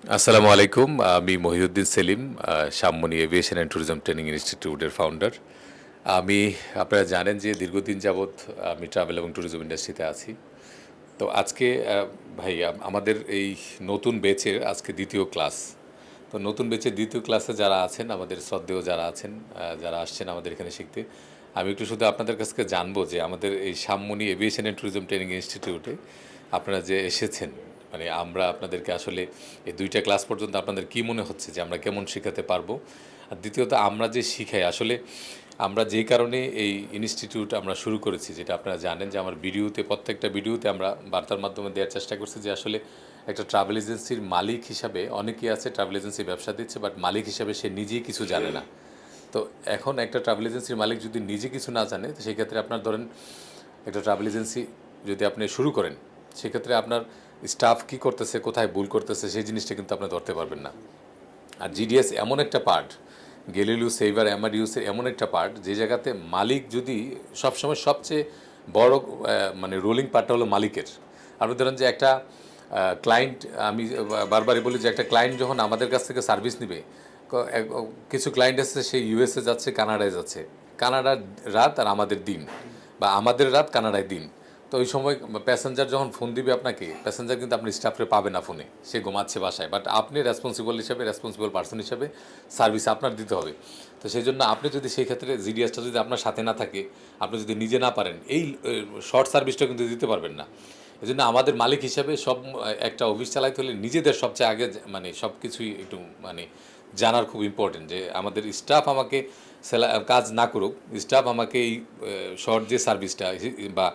আসসালামু আলাইকুম। আমি Mohiuddin Selim, Sammoni aviation and tourism training ইনস্টিটিউটের ফাউন্ডার। আমি আপনারা জানেন যে দীর্ঘদিন যাবৎ আমি ট্রাভেল এবং ট্যুরিজম ইন্ডাস্ট্রিতে আছি। তো আজকে ভাই আমাদের এই নতুন ব্যাচের আজকে দ্বিতীয় ক্লাস। তো নতুন ব্যাচের দ্বিতীয় ক্লাসে যারা আছেন, আমাদের শ্রদ্ধেয় যারা আছেন, যারা আসছেন আমাদের এখানে শিখতে, আমি একটু শুধু আপনাদের কাছ থেকে জানবো যে আমাদের এই Sammoni aviation and tourism training ইনস্টিটিউটে আপনারা যে এসেছেন, মানে আমরা আপনাদেরকে আসলে এই দুইটা ক্লাস পর্যন্ত আপনাদের কী মনে হচ্ছে যে আমরা কেমন শেখাতে পারবো। আর দ্বিতীয়ত আমরা যে শিখাই আসলে আমরা যেই কারণে এই ইনস্টিটিউট আমরা শুরু করেছি, যেটা আপনারা জানেন যে আমার ভিডিওতে, প্রত্যেকটা ভিডিওতে আমরা বার্তার মাধ্যমে দেওয়ার চেষ্টা করছি যে আসলে একটা ট্রাভেল এজেন্সির মালিক হিসাবে অনেকেই আছে ট্রাভেল এজেন্সি ব্যবসা দিচ্ছে, বাট মালিক হিসাবে সে নিজেই কিছু জানে না। তো এখন একটা ট্রাভেল এজেন্সির মালিক যদি নিজে কিছু না জানে, তো সেই ক্ষেত্রে আপনার ধরেন একটা ট্রাভেল এজেন্সি যদি আপনি শুরু করেন, সেক্ষেত্রে আপনার স্টাফ কী করতেছে, কোথায় ভুল করতেছে, সেই জিনিসটা কিন্তু আপনি ধরতে পারবেন না। আর জিডিএস এমন একটা পার্ট, গেলিলিও সেইভার অ্যামাডিউসের এমন একটা পার্ট, যে জায়গাতে মালিক যদি সবসময় সবচেয়ে বড় মানে রোলিং পার্টটা হলো মালিকের। আপনি ধরেন যে একটা ক্লায়েন্ট, আমি বারবারই বলি যে একটা ক্লায়েন্ট যখন আমাদের কাছ থেকে সার্ভিস নেবে, কিছু ক্লায়েন্ট আছে সে ইউএসএ যাচ্ছে, কানাডায় যাচ্ছে, কানাডার রাত আর আমাদের দিন, বা আমাদের রাত কানাডায় দিন। তো ওই সময় প্যাসেঞ্জার যখন ফোন দিবে আপনাকে, প্যাসেঞ্জার কিন্তু আপনি স্টাফরে পাবে না ফোনে, সে ঘুমাচ্ছে বাসায়, বাট আপনি রেসপন্সিবল পার্সন হিসাবে সার্ভিস আপনার দিতে হবে। তো সেই জন্য আপনি যদি সেই ক্ষেত্রে জিডিএসটা যদি আপনার সাথে না থাকে, আপনি যদি নিজে না পারেন, এই শর্ট সার্ভিসটা কিন্তু দিতে পারবেন না। এই জন্য আমাদের মালিক হিসাবে একটা অফিস চালাইতে হলে নিজেদের সবচেয়ে আগে মানে সব কিছুই একটু মানে জানার খুব ইম্পর্টেন্ট, যে আমাদের স্টাফ আমাকে কাজ না করুক, স্টাফ আমাকে এই শর্ট যে সার্ভিসটা বা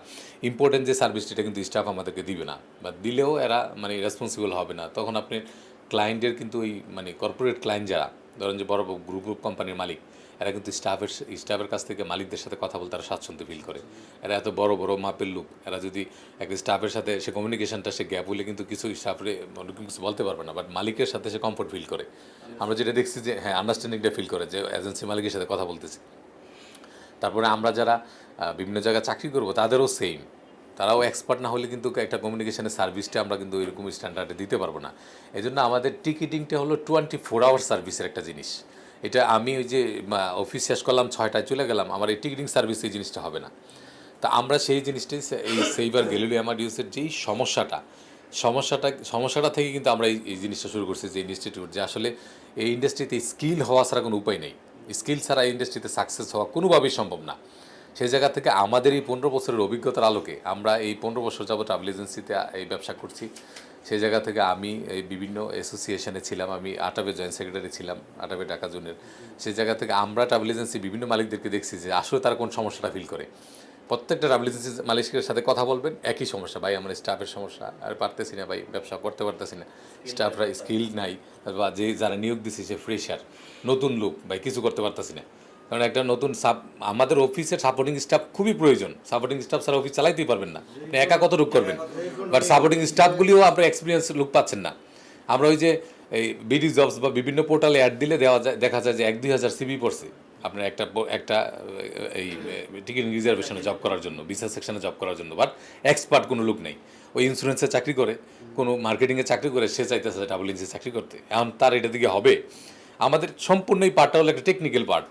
ইম্পর্টেন্ট যে সার্ভিসটা, এটা কিন্তু স্টাফ আমাদেরকে দিবে না, বা দিলেও এরা মানে রেসপন্সিবল হবে না। তখন আপনি ক্লায়েন্টের কিন্তু ওই মানে কর্পোরেট ক্লায়েন্ট যারা ধরেন যে বড় গ্রুপ কোম্পানির মালিক, এরা কিন্তু স্টাফের কাছ থেকে মালিকদের সাথে কথা বলতে তারা স্বাচ্ছন্দ্য ফিল করে। এরা এত বড় বড় মাপের লোক, এরা যদি একটা স্টাফের সাথে সে কমিউনিকেশনটা সে গ্যাপ হলে কিন্তু কিছু স্টাফরে কিছু বলতে পারবে না, বাট মালিকের সাথে সে কমফোর্ট ফিল করে। আমরা যেটা দেখছি যে হ্যাঁ, আন্ডারস্ট্যান্ডিংটা ফিল করে যে এজেন্সি মালিকের সাথে কথা বলতেছি। তারপরে আমরা যারা বিভিন্ন জায়গায় চাকরি করব তাদেরও সেম, তারাও এক্সপার্ট না হলে কিন্তু একটা কমিউনিকেশনের সার্ভিসটা আমরা কিন্তু ওইরকম স্ট্যান্ডার্ডে দিতে পারবো না। এই জন্য আমাদের টিকিটিংটা হলো 24 আওয়ার সার্ভিসের একটা জিনিস। এটা আমি ওই যে অফিস শেষ করলাম 6টায় চলে গেলাম, আমার এই টিকিটিং সার্ভিস এই জিনিসটা হবে না। তা আমরা সেই জিনিসটাই এই সেইবার গেলিলিও অ্যামাডিউসের যেই সমস্যাটা থেকে কিন্তু আমরা এই জিনিসটা শুরু করছি, যে ইনস্টিটিউট, যে আসলে এই ইন্ডাস্ট্রিতে স্কিল হওয়া ছাড়া কোনো উপায় নেই। স্কিল ছাড়া এই ইন্ডাস্ট্রিতে সাকসেস হওয়া কোনোভাবেই সম্ভব না। সেই জায়গা থেকে আমাদের এই 15 বছরের অভিজ্ঞতার আলোকে আমরা এই 15 বছর যাবত ট্রাভেল এজেন্সিতে এই ব্যবসা করছি। সেই জায়গা থেকে আমি এই বিভিন্ন অ্যাসোসিয়েশনে ছিলাম, আমি আটাবে জয়েন্ট সেক্রেটারি ছিলাম, আটাবে ঢাকা জোনের। সেই জায়গা থেকে আমরা ট্রাভেল এজেন্সি বিভিন্ন মালিকদেরকে দেখছি যে আসলে তারা কোন সমস্যাটা ফিল করে। প্রত্যেকটা ট্রাভেল এজেন্সি মালিকের সাথে কথা বলবেন, একই সমস্যা, ভাই আমার স্টাফের সমস্যা, আর পারতেছি না ভাই, ব্যবসা করতে পারতেছি না, স্টাফরা স্কিল নাই, বা যারা নিয়োগ দিচ্ছে সে ফ্রেশার, নতুন লোক, ভাই কিছু করতে পারতেছি না। কারণ একটা নতুন আমাদের অফিসের সাপোর্টিং স্টাফ খুবই প্রয়োজন। সাপোর্টিং স্টাফ ছাড়া অফিস চালাইতেই পারবেন না, আপনি একা কত লোক করবেন। বাট সাপোর্টিং স্টাফগুলিও আপনার এক্সপিরিয়েন্স লোক পাচ্ছেন না। আমরা ওই যে এই বিডি জবস বা বিভিন্ন পোর্টালে অ্যাড দিলে দেখা যায় যে 1-2 হাজার সিভি পড়ছে আপনার একটা এই টিকিট রিজার্ভেশনে জব করার জন্য, ভিসা সেকশনে জব করার জন্য, বাট এক্সপার্ট কোনো লোক নেই। ওই ইন্স্যুরেন্সে চাকরি করে, কোনো মার্কেটিংয়ে চাকরি করে, সে চাইতেছে ট্রাভেল এজেন্সি চাকরি করতে। এখন তার এটা দিকে হবে। আমাদের সম্পূর্ণ এই পার্টটা হলো একটা টেকনিক্যাল পার্ট।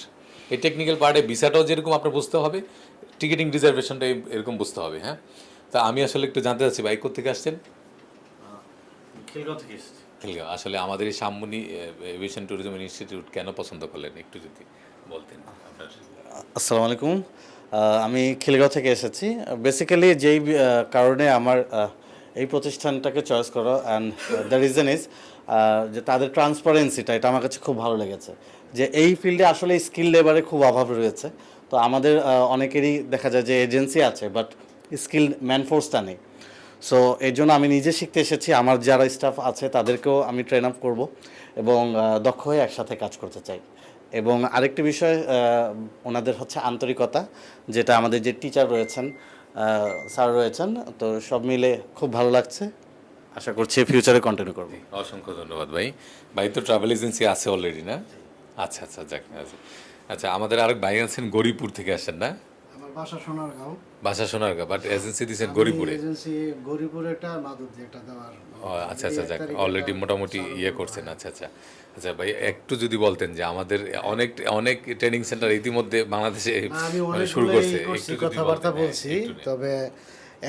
এই টেকনিক্যাল পার্টে ভিসাটাও যেরকম আপনার বুঝতে হবে, টিকিটিং রিজার্ভেশনটা এরকম বুঝতে হবে। হ্যাঁ, তা আমি আসলে একটু জানতে চাচ্ছি, ভাই কোথা থেকে আসছেন? খিলগাঁও থেকে এসেছি। খিলগাঁও। আসলে আমাদের এই সামনি এভিয়েশন ট্যুরিজম ইনস্টিটিউট কেন পছন্দ করলেন একটু যদি বলতেন আপনার। আসসালামু আলাইকুম। আমি খিলগাঁও থেকে এসেছি। বেসিক্যালি যেই কারণে আমার এই প্রতিষ্ঠানটাকে চয়েস করা, অ্যান্ড দ্য রিজন ইজ যে তাদের ট্রান্সপারেন্সিটা, এটা আমার কাছে খুব ভালো লেগেছে। যে এই ফিল্ডে আসলে স্কিল লেবারের খুব অভাব রয়েছে। তো আমাদের অনেকেরই দেখা যায় যে এজেন্সি আছে, বাট স্কিল ম্যানফোর্সটা নেই। সো এই জন্য আমি নিজে শিখতে এসেছি, আমার যারা স্টাফ আছে তাদেরকেও আমি ট্রেন আপ করবো এবং দক্ষ হয়ে একসাথে কাজ করতে চাই। এবং আরেকটি বিষয়, ওনাদের হচ্ছে আন্তরিকতা, যেটা আমাদের যে টিচার রয়েছেন, স্যার রয়েছেন, তো সব মিলে খুব ভালো লাগছে। আশা করছি ফিউচারে কন্টিনিউ করবো। অসংখ্য ধন্যবাদ ভাই। ভাই তো ট্রাভেল এজেন্সি আছে অলরেডি না? আচ্ছা আচ্ছা, যাক। আচ্ছা আচ্ছা, আমাদের আরেক ভাই আছেন গৌরীপুর থেকে আসেন না? আমার বাসা সোনারগাঁও। বাসা সোনারগাঁ, বাট এজেন্সি দিচ্ছেন আমি গরিপুরে। এজেন্সি গরিপুরে একটা, মাদুর একটা দেওয়ার। ও আচ্ছা আচ্ছা, এই এক যাক তারিখে অলরেডি একটা মোটামুটি চালু ইয়ে করবো, করছেন। হ্যাঁ। আচ্ছা আচ্ছা আচ্ছা ভাই, একটু যদি বলতেন যে আমাদের অনেক অনেক ট্রেনিং সেন্টার ইতিমধ্যে বাংলাদেশে না, আমি মানে শুরু করছে, অনেকগুলোই করছি, একটু যদি কথাবার্তা বলতেন, হ্যাঁ, বলছি। একটু নেন। তবে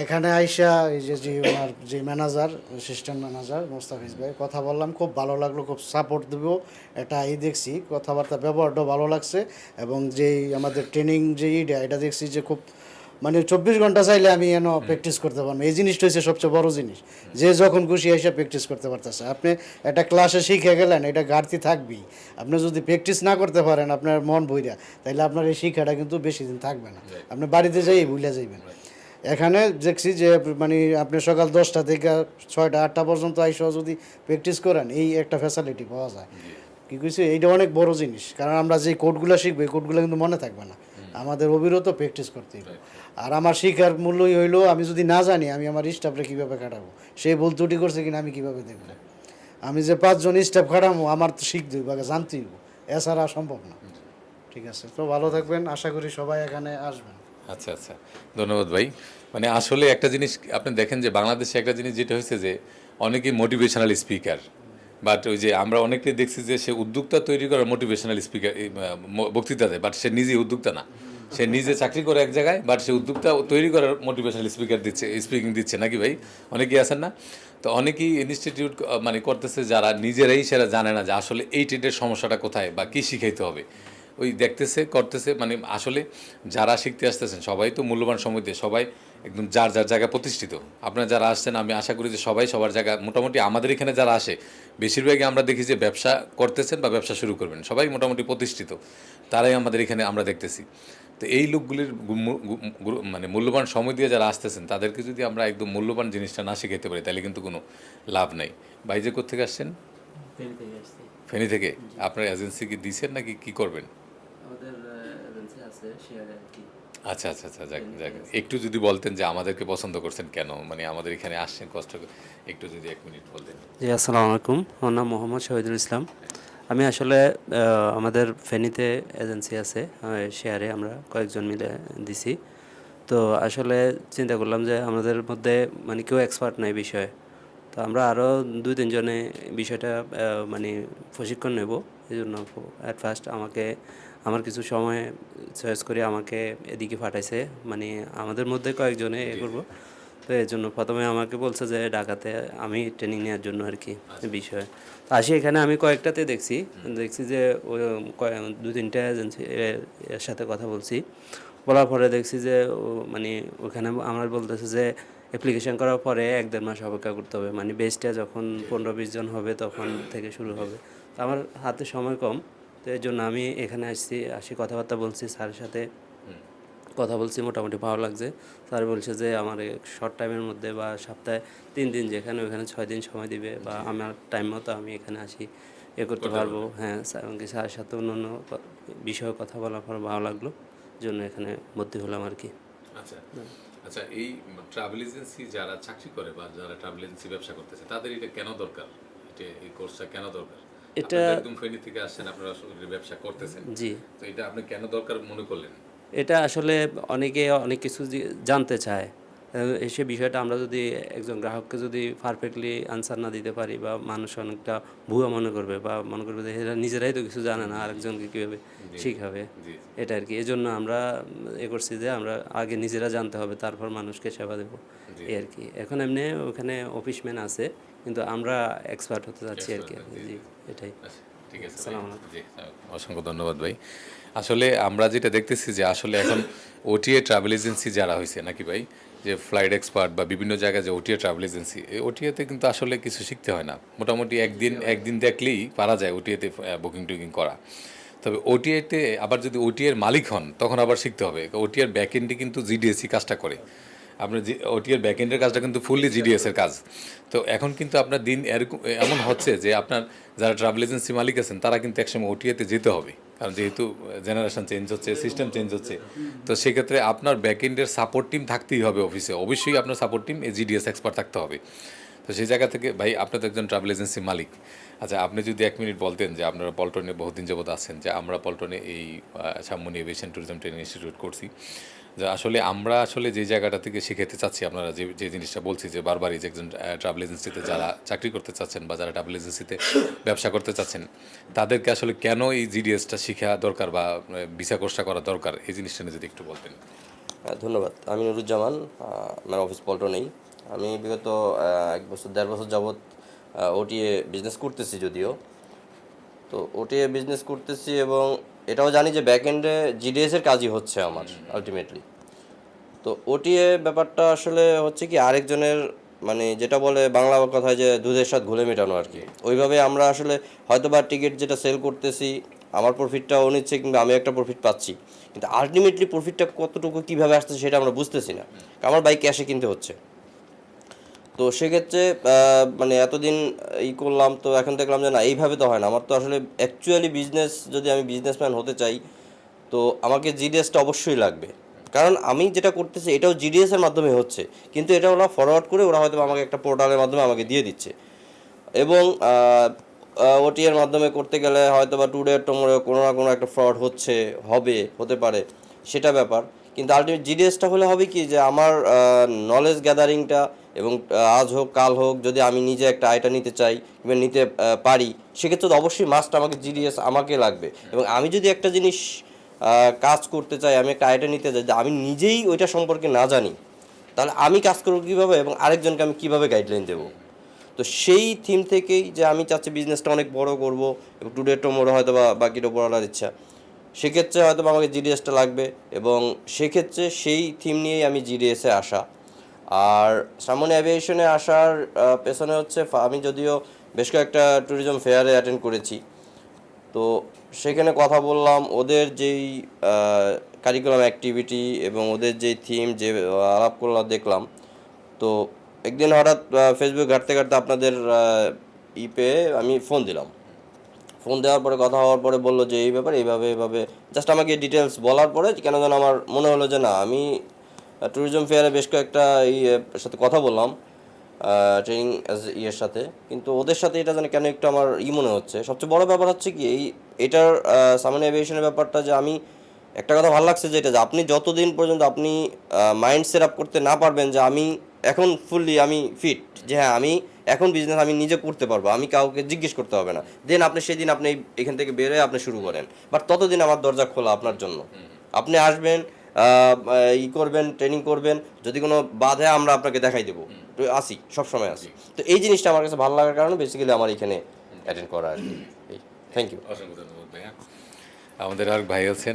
এখানে আইসা এই যে ওনার যে ম্যানেজার, অ্যাসিস্ট্যান্ট ম্যানেজার মোস্তাফিজ ভাই, কথা বললাম, খুব ভালো লাগলো, খুব সাপোর্ট দেব এটা দেখছি, কথাবার্তা ব্যবহারটাও ভালো লাগছে। এবং যেই আমাদের ট্রেনিং যে এটা দেখছি যে খুব মানে 24 ঘন্টা চাইলে আমি এন প্র্যাকটিস করতে পারবো। এই জিনিসটা হচ্ছে সবচেয়ে বড় জিনিস, যে যখন খুশি এসে প্র্যাকটিস করতে পারতেছে। আপনি একটা ক্লাসে শিখে গেলেন, এটা ঘাটতি থাকবেই। আপনি যদি প্র্যাকটিস না করতে পারেন আপনার মন বইরা, তাহলে আপনার এই শিক্ষাটা কিন্তু বেশি দিন থাকবে না, আপনি বাড়িতে যাই ভুলে যাইবেন। এখানে দেখছি যে মানে আপনি সকাল 10টা থেকে 6টা 8টা পর্যন্ত আইসা যদি প্র্যাকটিস করেন, এই একটা ফ্যাসিলিটি পাওয়া যায়। কি কইছি, এইটা অনেক বড় জিনিস। কারণ আমরা যে কোডগুলো শিখবো, এই কোডগুলো কিন্তু মনে থাকবে না, আমাদের অবিরত প্র্যাকটিস করতে হবে। আর আমার শিক্ষার মূল্যই হইলো, আমি যদি না জানি আমি আমার স্টাফরে কীভাবে কাটাবো, সে ভুল ত্রুটি করছে কিনা আমি কীভাবে দেখবো। আমি যে 5 জন স্টাফ খাটাবো, আমার তো শিখতে হইব, আগে জানতে হইব, এছাড়া সম্ভব না। ঠিক আছে, তো ভালো থাকবেন, আশা করি সবাই এখানে আসবেন। আচ্ছা আচ্ছা, ধন্যবাদ ভাই। মানে আসলে একটা জিনিস আপনি দেখেন যে বাংলাদেশে একটা জিনিস যেটা হয়েছে যে অনেকেই মোটিভেশনাল স্পিকার, বাট ওই যে আমরা অনেকেই দেখছি যে সে উদ্যোক্তা তৈরি করার মোটিভেশনাল স্পিকার বক্তৃতা দেয়, বাট সে নিজেই উদ্যোক্তা না। সে নিজে চাকরি করে এক জায়গায়, বাট সে উদ্যোক্তা তৈরি করার মোটিভেশনাল স্পিকার দিচ্ছে, স্পিকিং দিচ্ছে, নাকি ভাই? অনেকেই আছেন না? তো অনেকেই ইনস্টিটিউট মানে করতেছে যারা নিজেরাই সেটা জানে না যে আসলে এই ট্রেডের সমস্যাটা কোথায় বা কী শিখাইতে হবে। ওই দেখতেছে করতেছে, মানে আসলে যারা শিখতে আসতেছেন সবাই তো মূল্যবান সময় দিয়ে, সবাই একদম যার যার জায়গায় প্রতিষ্ঠিত। আপনারা যারা আসছেন আমি আশা করি যে সবাই সবার জায়গা, মোটামুটি আমাদের এখানে যারা আসে বেশিরভাগই আমরা দেখি যে ব্যবসা করতেছেন বা ব্যবসা শুরু করবেন, সবাই মোটামুটি প্রতিষ্ঠিত, তারাই আমাদের এখানে আমরা দেখতেছি। তো এই লোকগুলির মানে মূল্যবান সময় দিয়ে যারা আসতেছেন তাদেরকে যদি আমরা একদম মূল্যবান জিনিসটা না শিখাইতে পারি তাহলে কিন্তু কোনো লাভ নাই। ভাই যে কোত্থেকে আসছেন? ফেনী থেকে আসছি। ফেনী থেকে। আপনার এজেন্সি কি দিছেন নাকি কি করবেন? আমাদের এজেন্সি আছে শেয়ারে আর কি। আচ্ছা আচ্ছা আচ্ছা, যাক যাক, একটু যদি বলতেন যে আমাদেরকে পছন্দ করছেন কেন, মানে আমাদের এখানে আসছেন কষ্ট করে, একটু যদি 1 মিনিট বলতেন। জি, আসসালামু আলাইকুম। আমার নাম মোহাম্মদ শহীদুল ইসলাম। আমি আসলে আমাদের ফেনীতে এজেন্সি আছে, শেয়ারে আমরা কয়েকজন মিলে দিছি। তো আসলে চিন্তা করলাম যে আমাদের মধ্যে মানে কেউ এক্সপার্ট নাই বিষয়ে, তো আমরা আরও 2-3 জনে বিষয়টা মানে প্রশিক্ষণ নেব। এই জন্য অ্যাট ফার্স্ট আমাকে আমার কিছু সময় চয়েস করে আমাকে এদিকে পাঠাইছে, মানে আমাদের মধ্যে কয়েকজনে করবো। তো এই জন্য প্রথমে আমাকে বলছে যে ঢাকাতে আমি ট্রেনিং নেওয়ার জন্য আর কি বিষয়ে। তো আসি এখানে আমি কয়েকটাতে দেখছি যে ওই 2-3টা এজেন্সি এর সাথে কথা বলছি। বলার পরে দেখছি যে মানে ওখানে আমার বলতেছে যে অ্যাপ্লিকেশন করার পরে 1-1.5 মাস অপেক্ষা করতে হবে, মানে বেসটা যখন 15-20 জন হবে তখন থেকে শুরু হবে। তো আমার হাতে সময় কম, তো এই জন্য আমি এখানে আসি কথাবার্তা বলছি স্যারের সাথে, কথা বলছি, মোটামুটি ভালো লাগছে। স্যার বলছে যে আমার শর্ট টাইমের মধ্যে বা সপ্তাহে 3 দিন যেখানে ওখানে 6 দিন সময় দিবে, বা আমার টাইম মতো আমি এখানে আসি করতে পারবো। হ্যাঁ, এমনকি স্যারের সাথে অন্য বিষয়ে কথা বলার পর ভালো লাগলো, জন্য এখানে ভর্তি হলাম আর কি। আচ্ছা আচ্ছা, এই ট্রাভেল এজেন্সি যারা চাকরি করে বা যারা ট্রাভেল এজেন্সি ব্যবসা করতেছে তাদের এটা কেন দরকার, এটা এই কোর্সটা কেন দরকার? এটা আপনারা একদম ফেনী থেকে আসছেন, আপনারা আসলে ব্যবসা করতেছেন, জি, তো এটা আপনি কেন দরকার মনে করলেন? এটা আসলে অনেকে অনেক কিছু জানতে চায়। সে বিষয়টা আমরা যদি একজন গ্রাহককে যদি পারফেক্টলি আনসার না দিতে পারি, বা মানুষ অনেকটা ভুয়া মনে করবে, বা মনে করবে যে এরা নিজেরাই তো কিছু জানে না, আরেকজনকে কীভাবে শিখাবে, জি এটা আর কি। এজন্য আমরা করছি যে আমরা আগে নিজেরা জানতে হবে, তারপর মানুষকে সেবা দেবো, এই আর কি। এখন এমনি ওখানে অফিসম্যান আছে, কিন্তু আমরা এক্সপার্ট হতে যাচ্ছি আর কি। জি, এটাই। আচ্ছা, ঠিক আছে ভাই। আসসালামু আলাইকুম। জি, অসংখ্য ধন্যবাদ ভাই। আসলে আমরা যেটা দেখতেছি যে আসলে এখন ওটিএ ট্রাভেল এজেন্সি যারা হয়েছে নাকি ভাই, যে ফ্লাইট এক্সপার্ট বা বিভিন্ন জায়গায় যে ওটিএ ট্রাভেল এজেন্সি, এই ওটিএতে কিন্তু আসলে কিছু শিখতে হয় না, মোটামুটি একদিন দেখলেই পারা যায় ওটিএতে বুকিং টুকিং করা। তবে ওটিএতে আবার যদি ওটিএর মালিক হন তখন আবার শিখতে হবে। ওটিএর ব্যাকএন্ডে কিন্তু জিডিএসি কাজটা করে, আপনার ওটিএর ব্যাকএন্ডের কাজটা কিন্তু ফুললি জিডিএস এর কাজ। তো এখন কিন্তু আপনার দিন এরকম এমন হচ্ছে যে আপনার যারা ট্রাভেল এজেন্সি মালিক আছেন তারা কিন্তু একসময় ওটিএতে যেতে হবে, কারণ যেহেতু জেনারেশন চেঞ্জ হচ্ছে, সিস্টেম চেঞ্জ হচ্ছে। তো সেক্ষেত্রে আপনার ব্যাকএন্ডের সাপোর্ট টিম থাকতেই হবে অফিসে, অবশ্যই আপনার সাপোর্ট টিম জিডিএস এক্সপার্ট থাকতে হবে। তো সেই জায়গা থেকে ভাই, আপনি তো একজন ট্রাভেল এজেন্সি মালিক। আচ্ছা, আপনি যদি 1 মিনিট বলতেন যে আপনারা পল্টনে বহুদিন যাবত আছেন, যে আমরা পল্টনে এই সাম্যনী এভিয়েশন ট্যুরিজম ট্রেনিং ইনস্টিটিউট করছি, যে আসলে আমরা আসলে যে জায়গাটা থেকে শিখাতে চাচ্ছি, আপনারা যে যে জিনিসটা বলছি যে বারবারই যে একজন ট্রাভেল এজেন্সিতে যারা চাকরি করতে চাচ্ছেন বা যারা ট্রাভেল এজেন্সিতে ব্যবসা করতে চাচ্ছেন, তাদেরকে আসলে কেন এই জিডিএসটা শেখা দরকার বা ভিসা কোর্সটা করা দরকার, এই জিনিসটা নিয়ে যদি একটু বলতেন। ধন্যবাদ। আমি নুরুজ্জামান, আমার অফিস পল্টনেই। আমি বিগত 1 বছর 1.5 বছর যাবৎ ওটিএ বিজনেস করতেছি যদিও। তো ওটিএ বিজনেস করতেছি এবং এটাও জানি যে ব্যাক এন্ডে জিডিএসের কাজই হচ্ছে আমার আলটিমেটলি। তো ওটিএ ব্যাপারটা আসলে হচ্ছে কি আরেকজনের মানে যেটা বলে বাংলা কথায় যে দুধের স্বাদ ঘোলে মেটানো আর কি। ওইভাবে আমরা আসলে হয়তোবা টিকিট যেটা সেল করতেছি আমার প্রফিটটা ও নিচ্ছে কিংবা আমি একটা প্রফিট পাচ্ছি, কিন্তু আলটিমেটলি প্রফিটটা কতটুকু কীভাবে আসছে সেটা আমরা বুঝতেছি না, আমার বাইক ক্যাশে কিনতে হচ্ছে। তো সেক্ষেত্রে মানে এতদিন করলাম, তো এখন দেখলাম যে না, এইভাবে তো হয় না। আমার তো আসলে অ্যাকচুয়ালি বিজনেস, যদি আমি বিজনেসম্যান হতে চাই তো আমাকে জিডিএসটা অবশ্যই লাগবে। কারণ আমি যেটা করতেছি এটাও জিডিএসের মাধ্যমে হচ্ছে, কিন্তু এটা ওরা ফরওয়ার্ড করে ওরা হয়তো আমাকে একটা পোর্টালের মাধ্যমে আমাকে দিয়ে দিচ্ছে। এবং ওটিএর মাধ্যমে করতে গেলে হয়তো বা টুডে টুমোরো কোনো না কোনো একটা ফ্রড হতে পারে, সেটা ব্যাপার। কিন্তু আলটিমেট জিডিএসটা হলে হবে কি যে আমার নলেজ গ্যাদারিংটা এবং আজ হোক কাল হোক যদি আমি নিজে একটা আইটা নিতে চাই কিংবা নিতে পারি, সেক্ষেত্রে তো অবশ্যই মাস্ট আমাকে জিডিএস আমাকে লাগবে। এবং আমি যদি একটা জিনিস কাজ করতে চাই, আমি একটা আইটা নিতে চাই, আমি নিজেই ওইটা সম্পর্কে না জানি, তাহলে আমি কাজ করবো কীভাবে এবং আরেকজনকে আমি কীভাবে গাইডলাইন দেবো? তো সেই থিম থেকেই যে আমি চাচ্ছি বিজনেসটা অনেক বড় করব এবং টুডে টুমোরো হয়তো বা বাকিটা পড়ার ইচ্ছা, সেক্ষেত্রে হয়তো আমাকে জিডিএসটা লাগবে এবং সেক্ষেত্রে সেই থিম নিয়েই আমি জিডিএসে আসা। আর সামনে অ্যাভিয়েশনে আসার পেছনে হচ্ছে আমি যদিও বেশ কয়েকটা ট্যুরিজম ফেয়ারে অ্যাটেন্ড করেছি, তো সেখানে কথা বললাম, ওদের যেই কারিকুলাম অ্যাক্টিভিটি এবং ওদের যেই থিম যে আলাপ করলাম দেখলাম। তো একদিন হঠাৎ ফেসবুক ঘাঁটতে ঘাঁটতে আপনাদের পেয়ে আমি ফোন দিলাম। ফোন দেওয়ার পরে কথা হওয়ার পরে বললো যে এই ব্যাপার এইভাবে জাস্ট আমাকে ডিটেলস বলার পরে কেন যেন আমার মনে হলো যে না, আমি ট্যুরিজম ফেয়ারে বেশ কয়েকটা সাথে কথা বললাম ট্রেনিং সাথে, কিন্তু ওদের সাথে এটা যেন কেন একটু আমার মনে হচ্ছে। সবচেয়ে বড় ব্যাপার হচ্ছে কি এটার সামনে এভিয়েশনের ব্যাপারটা, যে আমি একটা কথা ভালো লাগছে যেটা, যে আপনি যতদিন পর্যন্ত আপনি মাইন্ড সেট আপ করতে না পারবেন যে আমি এখন ফুললি আমি ফিট, যে হ্যাঁ আমি এখন বিজনেস আমি নিজে করতে পারবো, আমি কাউকে জিজ্ঞেস করতে হবে না, দেন আপনি সেদিন আপনি এখান থেকে বেরোয় আপনি শুরু করেন। বাট ততদিন আমার দরজা খোলা আপনার জন্য। আপনি আসবেন, করবেন, ট্রেনিং করবেন, যদি কোনো বাধা আমরা আপনাকে দেখাই দেবো, আসি, সবসময় আসি। তো এই জিনিসটা আমার কাছে ভালো লাগার কারণে বেসিক্যালি আমার এখানে অ্যাটেন্ড করা আর কি। Thank you. অসংখ্য ধন্যবাদ ভাইয়া। আমাদের আর ভাই আছেন